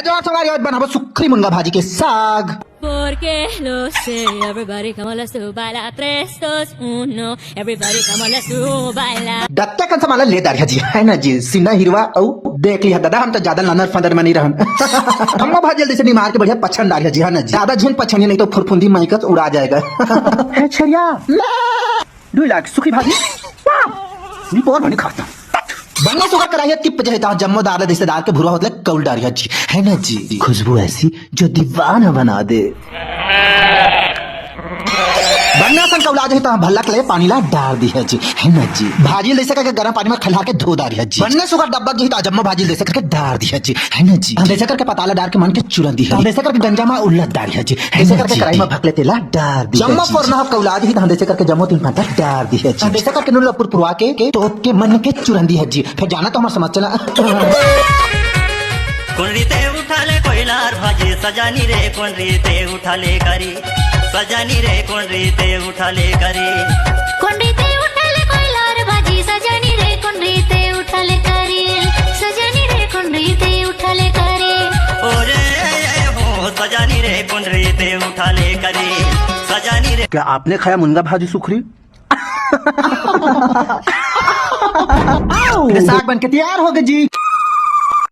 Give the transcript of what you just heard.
जो सवारी आज बनाबो सुखरी मुंगा भाजी के साग। Porque lo sé, everybody come on, let's do baila, 3, 2, 1, everybody come on, let's do baila. डत्ता कंसा माला ले दारिया जी है ना जी, सीना हिरवा औ देख लिया दादा, हम तो ज्यादा लनर फंदर में नहीं रहन। अम्मा भाजी जल्दी से नहीं मार के बढ़िया पछन दारिया जी है ना जी, ज्यादा झुन पछनिए नहीं तो फुरफुंदी माइकस उड़ा जाएगा। है छरिया 2 लाख सुखी भाजी नहीं पोर बनी खाता बनना सुखा कराइए टिप जहता जम्मोदार रिश्तेदार के भूरा होतले कौल डारिया जी है ना जी, खुशबू ऐसी जो दीवाना बना दे। बनना सन कौला जहता भल्ला के लिए पानी ला डाल दी है जी है ना जी, भाजी ले सके गर्म पानी में खिला के धो दारिया जी। बनना सुखा डब्बा जहता जम्मो भाजी ले सके डाल दी है जी है ना जी, ऐसे करके पताला डाल के मन के चुरन दी है, ऐसे करके गंजा में उल्लत दारी है जी, ऐसे करके कढ़ाई में भकले तेला डाल दी जम्मो फरना कौला जहता ऐसे करके जम्मो 3 पाता डाल दी है जी, ऐसे करके नुल पुरवा के टोप के मन के चुरन दी है जी। फिर जाना तो हमारा समझ चला कुंडीते उठाले कोयलार भाजी सजानी रे कुंडीते उठाले करी सजानी रे कुंडीते उठाले करी कुंडीते उठाले कोयलार भाजी सजानी रे कुंडीते उठाले करी सजानी रे कुंडीते उठाले करी ओरे हो सजानी रे कुंडीते उठाले करी सजानी रे। क्या आपने खाया मुंगा भाजी सुखरी? साग बन के तैयार हो गए जी।